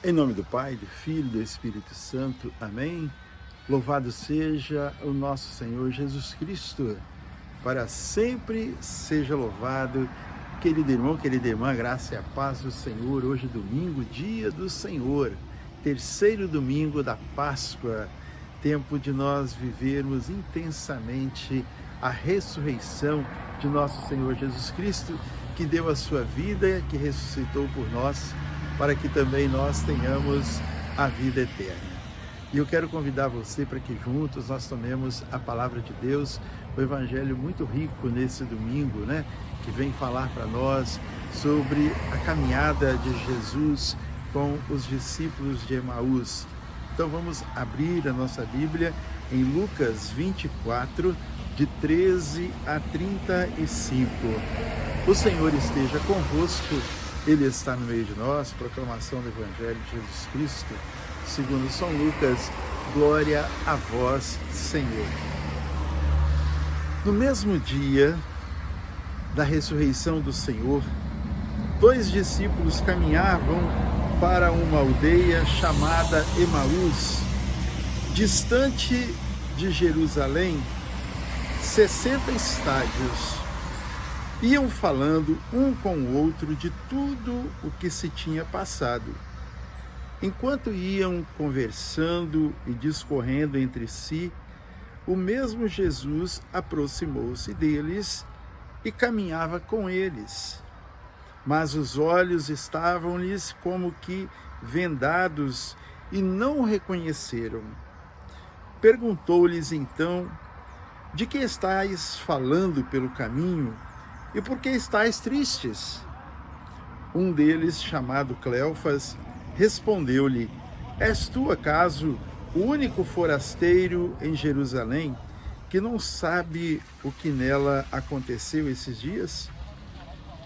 Em nome do Pai, do Filho e do Espírito Santo. Amém. Louvado seja o nosso Senhor Jesus Cristo. Para sempre seja louvado. Querido irmão, querida irmã, graça e a paz do Senhor. Hoje domingo, dia do Senhor. Terceiro domingo da Páscoa. Tempo de nós vivermos intensamente a ressurreição de nosso Senhor Jesus Cristo, que deu a sua vida, que ressuscitou por nós, para que também nós tenhamos a vida eterna. E eu quero convidar você para que juntos nós tomemos a palavra de Deus, o evangelho muito rico nesse domingo, que vem falar para nós sobre a caminhada de Jesus com os discípulos de Emaús. Então vamos abrir a nossa Bíblia em Lucas 24, de 13 a 35. O Senhor esteja convosco. Ele está no meio de nós. Proclamação do Evangelho de Jesus Cristo, segundo São Lucas. Glória a vós, Senhor. No mesmo dia da ressurreição do Senhor, 2 discípulos caminhavam para uma aldeia chamada Emaús, distante de Jerusalém, 60 estádios. Iam falando um com o outro de tudo o que se tinha passado. Enquanto iam conversando e discorrendo entre si, o mesmo Jesus aproximou-se deles e caminhava com eles. Mas os olhos estavam-lhes como que vendados e não o reconheceram. Perguntou-lhes então: de que estáis falando pelo caminho? E por que estáis tristes? Um deles, chamado Cleofas, respondeu-lhe: és tu, acaso, o único forasteiro em Jerusalém que não sabe o que nela aconteceu esses dias?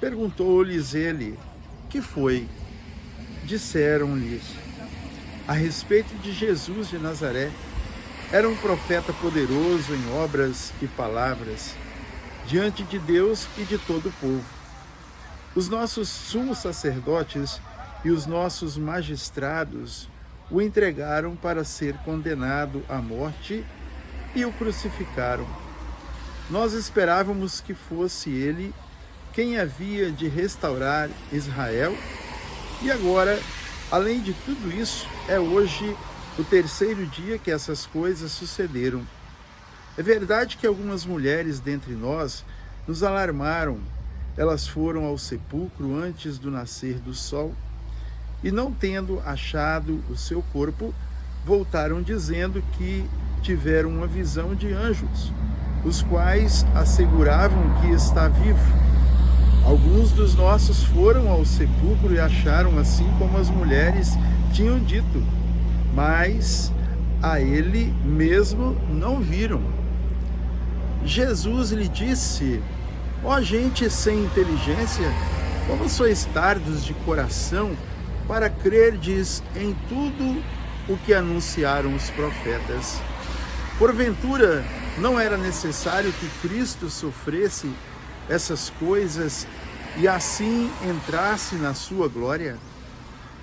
Perguntou-lhes ele: que foi? Disseram-lhes a respeito de Jesus de Nazaré. Era um profeta poderoso em obras e palavras, diante de Deus e de todo o povo. Os nossos sumos sacerdotes e os nossos magistrados o entregaram para ser condenado à morte e o crucificaram. Nós esperávamos que fosse ele quem havia de restaurar Israel, e agora, além de tudo isso, é hoje o terceiro dia que essas coisas sucederam. É verdade que algumas mulheres dentre nós nos alarmaram. Elas foram ao sepulcro antes do nascer do sol e, não tendo achado o seu corpo, voltaram dizendo que tiveram uma visão de anjos, os quais asseguravam que está vivo. Alguns dos nossos foram ao sepulcro e acharam assim como as mulheres tinham dito, mas a ele mesmo não viram. Jesus lhe disse: ó gente sem inteligência, como sois tardos de coração para crerdes em tudo o que anunciaram os profetas. Porventura, não era necessário que Cristo sofresse essas coisas e assim entrasse na sua glória?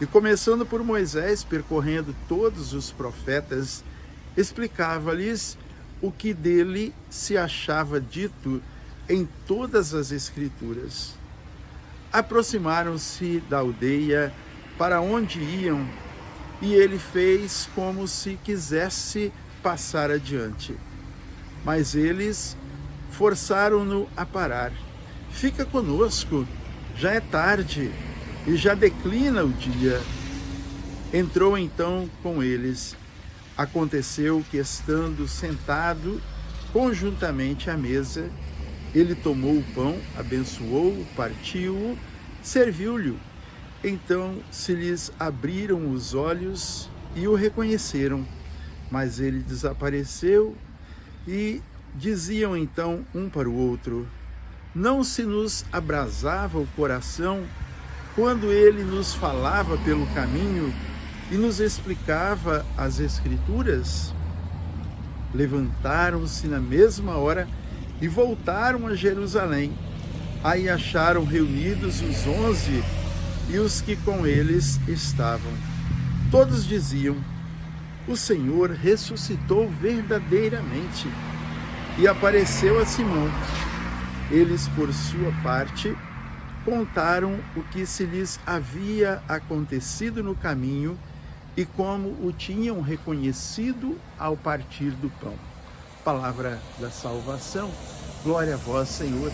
E começando por Moisés, percorrendo todos os profetas, explicava-lhes o que dele se achava dito em todas as Escrituras. Aproximaram-se da aldeia para onde iam, e ele fez como se quisesse passar adiante. Mas eles forçaram-no a parar. Fica conosco, já é tarde e já declina o dia. Entrou então com eles. Aconteceu que, estando sentado conjuntamente à mesa, ele tomou o pão, abençoou-o, partiu-o, serviu-lhe. Então se lhes abriram os olhos e o reconheceram, mas ele desapareceu. E diziam então um para o outro: não se nos abrasava o coração quando ele nos falava pelo caminho e nos explicava as Escrituras? Levantaram-se na mesma hora e voltaram a Jerusalém. Aí acharam reunidos os 11 e os que com eles estavam. Todos diziam: o Senhor ressuscitou verdadeiramente e apareceu a Simão. Eles, por sua parte, contaram o que se lhes havia acontecido no caminho e como o tinham reconhecido ao partir do pão. Palavra da salvação. Glória a vós, Senhor.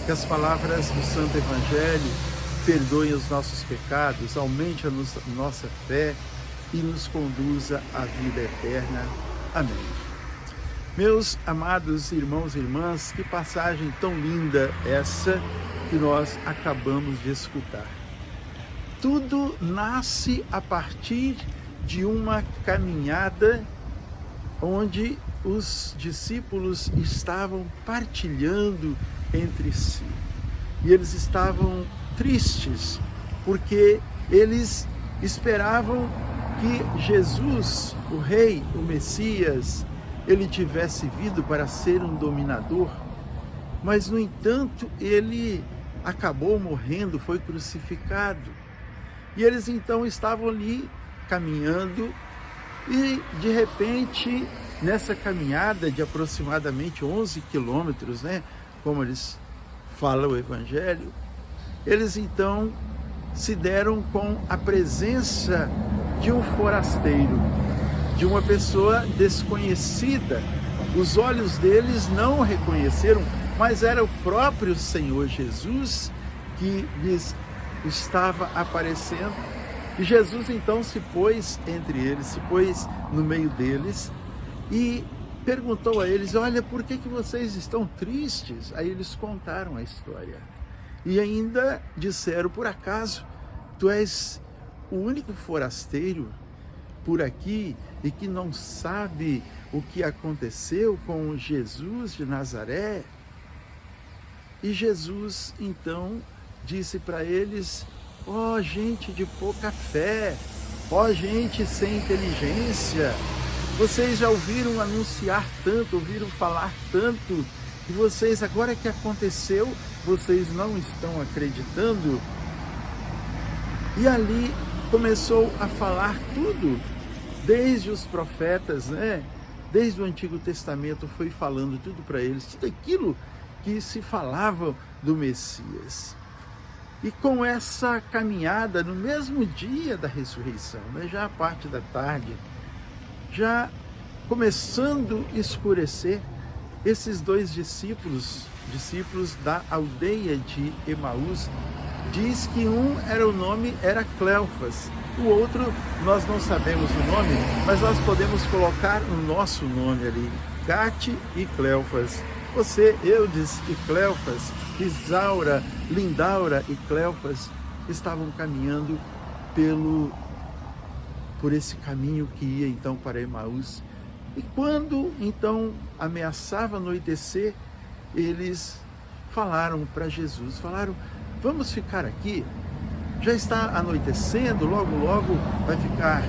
Que as palavras do Santo Evangelho perdoem os nossos pecados, aumente a nossa fé e nos conduza à vida eterna. Amém. Meus amados irmãos e irmãs, que passagem tão linda essa que nós acabamos de escutar. Tudo nasce a partir de uma caminhada onde os discípulos estavam partilhando entre si. E eles estavam tristes, porque eles esperavam que Jesus, o Rei, o Messias, ele tivesse vindo para ser um dominador, mas, no entanto, ele acabou morrendo, foi crucificado. E eles então estavam ali caminhando e, de repente, nessa caminhada de aproximadamente 11 quilômetros, como eles falam o Evangelho, eles então se deram com a presença de um forasteiro, de uma pessoa desconhecida. Os olhos deles não o reconheceram, mas era o próprio Senhor Jesus que lhes estava aparecendo. E Jesus então se pôs entre eles, se pôs no meio deles e perguntou a eles: olha, por que vocês estão tristes? Aí eles contaram a história e ainda disseram: por acaso tu és o único forasteiro por aqui e que não sabe o que aconteceu com Jesus de Nazaré? E Jesus então disse para eles: ó, gente de pouca fé, ó, gente sem inteligência, vocês já ouviram anunciar tanto, ouviram falar tanto, e vocês, agora que aconteceu, vocês não estão acreditando? E ali começou a falar tudo, desde os profetas, desde o Antigo Testamento foi falando tudo para eles, tudo aquilo que se falava do Messias. E com essa caminhada, no mesmo dia da ressurreição, já a parte da tarde, já começando a escurecer, esses dois discípulos da aldeia de Emaús, diz que o nome era Cleofas, o outro nós não sabemos o nome, mas nós podemos colocar o nosso nome ali, Gate e Cleofas. Você, Eudes e Cleofas, Isaura, Lindaura e Cleofas estavam caminhando por esse caminho que ia então para Emaús. E quando então ameaçava anoitecer, eles falaram para Jesus, vamos ficar aqui, já está anoitecendo, logo logo vai ficar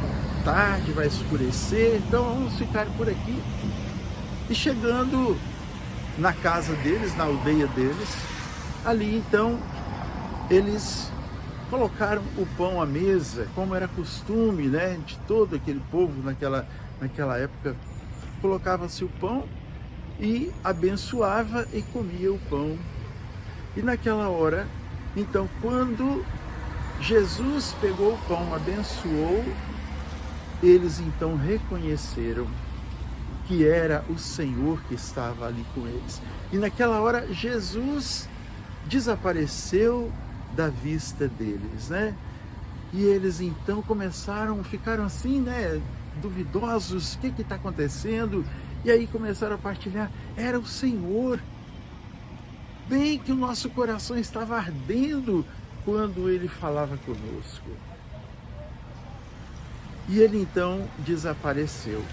tarde, vai escurecer, então vamos ficar por aqui. E chegando na casa deles, na aldeia deles, ali então eles colocaram o pão à mesa, como era costume, de todo aquele povo naquela época. Colocava-se o pão e abençoava e comia o pão. E naquela hora, então, quando Jesus pegou o pão, abençoou, eles então reconheceram que era o Senhor que estava ali com eles. E naquela hora, Jesus desapareceu da vista deles, E eles então ficaram assim, duvidosos, o que está acontecendo? E aí começaram a partilhar, era o Senhor. Bem que o nosso coração estava ardendo quando ele falava conosco. E ele então desapareceu.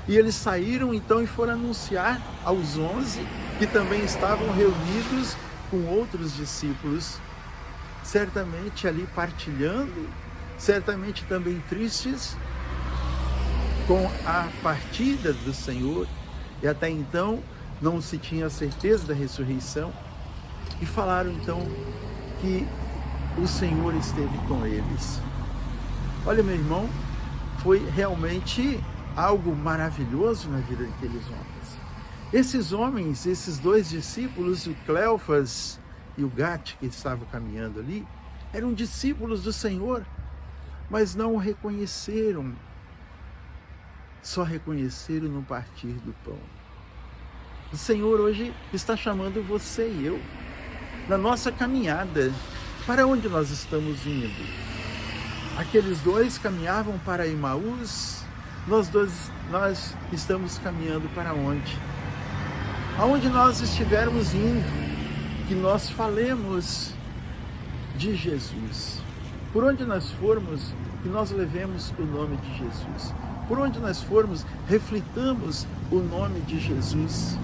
E eles saíram então e foram anunciar aos 11 que também estavam reunidos com outros discípulos, certamente ali partilhando, certamente também tristes com a partida do Senhor, e até então não se tinha certeza da ressurreição, e falaram então que o Senhor esteve com eles. Olha, meu irmão, foi realmente algo maravilhoso na vida daqueles homens. Esses homens, esses dois discípulos, o Cleofas e o Gate, que estavam caminhando ali, eram discípulos do Senhor, mas não o reconheceram. Só reconheceram no partir do pão. O Senhor hoje está chamando você e eu, na nossa caminhada. Para onde nós estamos indo? Aqueles dois caminhavam para Emaús, nós estamos caminhando para onde? Aonde nós estivermos indo, que nós falemos de Jesus. Por onde nós formos, que nós levemos o nome de Jesus. Por onde nós formos, reflitamos o nome de Jesus,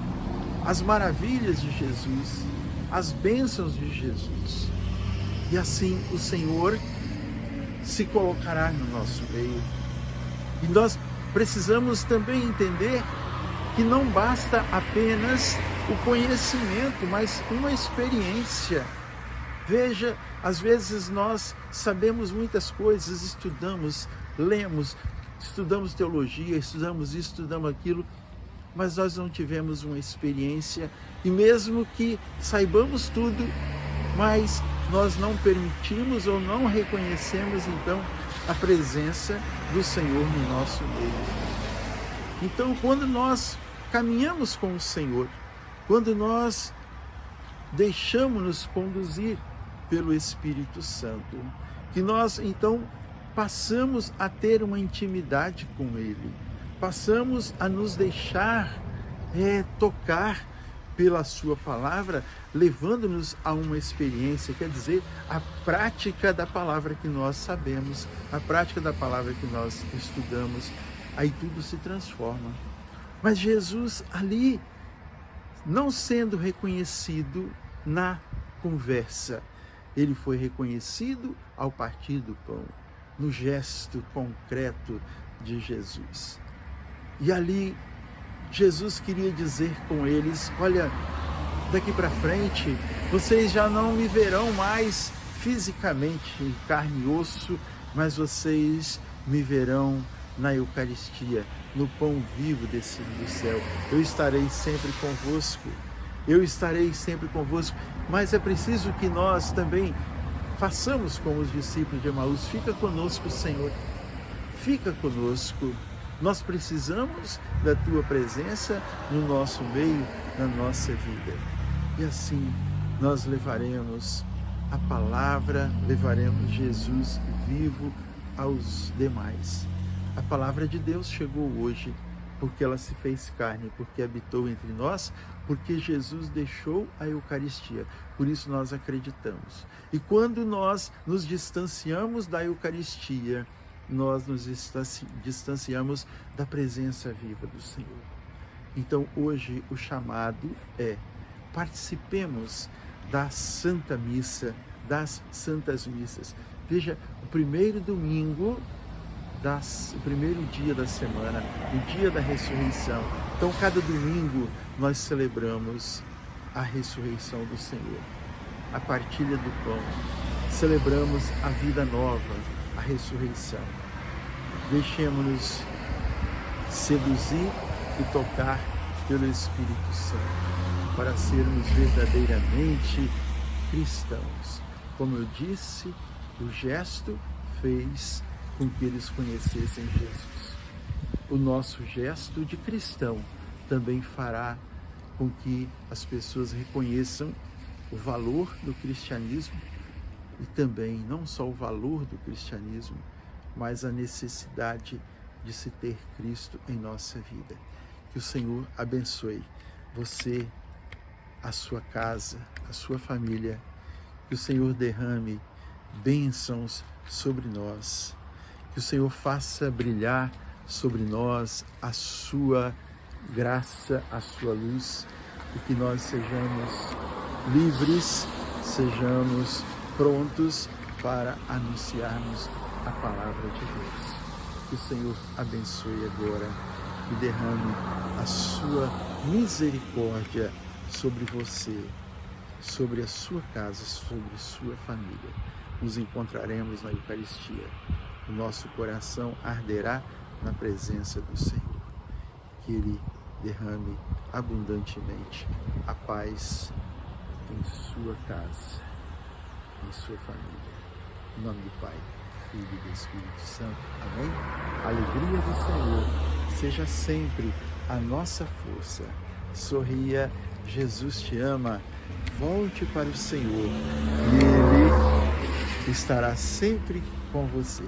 as maravilhas de Jesus, as bênçãos de Jesus. E assim o Senhor se colocará no nosso meio. E nós precisamos também entender que não basta apenas o conhecimento, mas uma experiência. Veja, às vezes nós sabemos muitas coisas, estudamos, lemos, estudamos teologia, estudamos isso, estudamos aquilo, mas nós não tivemos uma experiência, e mesmo que saibamos tudo, mas nós não permitimos ou não reconhecemos então a presença do Senhor no nosso meio. Então, quando nós caminhamos com o Senhor, quando nós deixamos-nos conduzir pelo Espírito Santo, que nós então passamos a ter uma intimidade com Ele, passamos a nos deixar tocar pela sua palavra, levando-nos a uma experiência, quer dizer, a prática da palavra que nós sabemos, a prática da palavra que nós estudamos, aí tudo se transforma. Mas Jesus ali, não sendo reconhecido na conversa, ele foi reconhecido ao partir do pão, no gesto concreto de Jesus. E ali Jesus queria dizer com eles: olha, daqui para frente vocês já não me verão mais fisicamente em carne e osso, mas vocês me verão na Eucaristia, no pão vivo descido do céu. Eu estarei sempre convosco, mas é preciso que nós também façamos como os discípulos de Emaús. Fica conosco, Senhor, fica conosco. Nós precisamos da Tua presença no nosso meio, na nossa vida. E assim nós levaremos a palavra, levaremos Jesus vivo aos demais. A palavra de Deus chegou hoje porque ela se fez carne, porque habitou entre nós, porque Jesus deixou a Eucaristia. Por isso nós acreditamos. E quando nós nos distanciamos da Eucaristia, nós nos distanciamos da presença viva do Senhor. Então hoje o chamado é: participemos da Santa Missa, das Santas Missas. Veja, o primeiro domingo, o primeiro dia da semana, o dia da ressurreição. Então cada domingo nós celebramos a ressurreição do Senhor, a partilha do pão, celebramos a vida nova, a ressurreição. Deixemos-nos seduzir e tocar pelo Espírito Santo para sermos verdadeiramente cristãos. Como eu disse, o gesto fez com que eles conhecessem Jesus. O nosso gesto de cristão também fará com que as pessoas reconheçam o valor do cristianismo e também não só o valor do cristianismo, mas a necessidade de se ter Cristo em nossa vida. Que o Senhor abençoe você, a sua casa, a sua família. Que o Senhor derrame bênçãos sobre nós. Que o Senhor faça brilhar sobre nós a sua graça, a sua luz, e que nós sejamos livres, sejamos prontos para anunciarmos a palavra de Deus. Que o Senhor abençoe agora e derrame a sua misericórdia sobre você, sobre a sua casa, sobre a sua família. Nos encontraremos na Eucaristia. o nosso coração arderá na presença do Senhor. Que Ele derrame abundantemente a paz em sua casa, em sua família. Em nome do Pai, Filho e do Espírito Santo. Amém? A alegria do Senhor seja sempre a nossa força. Sorria, Jesus te ama. Volte para o Senhor e Ele estará sempre com você.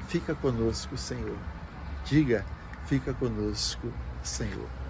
Fica conosco, Senhor. Diga, fica conosco, Senhor.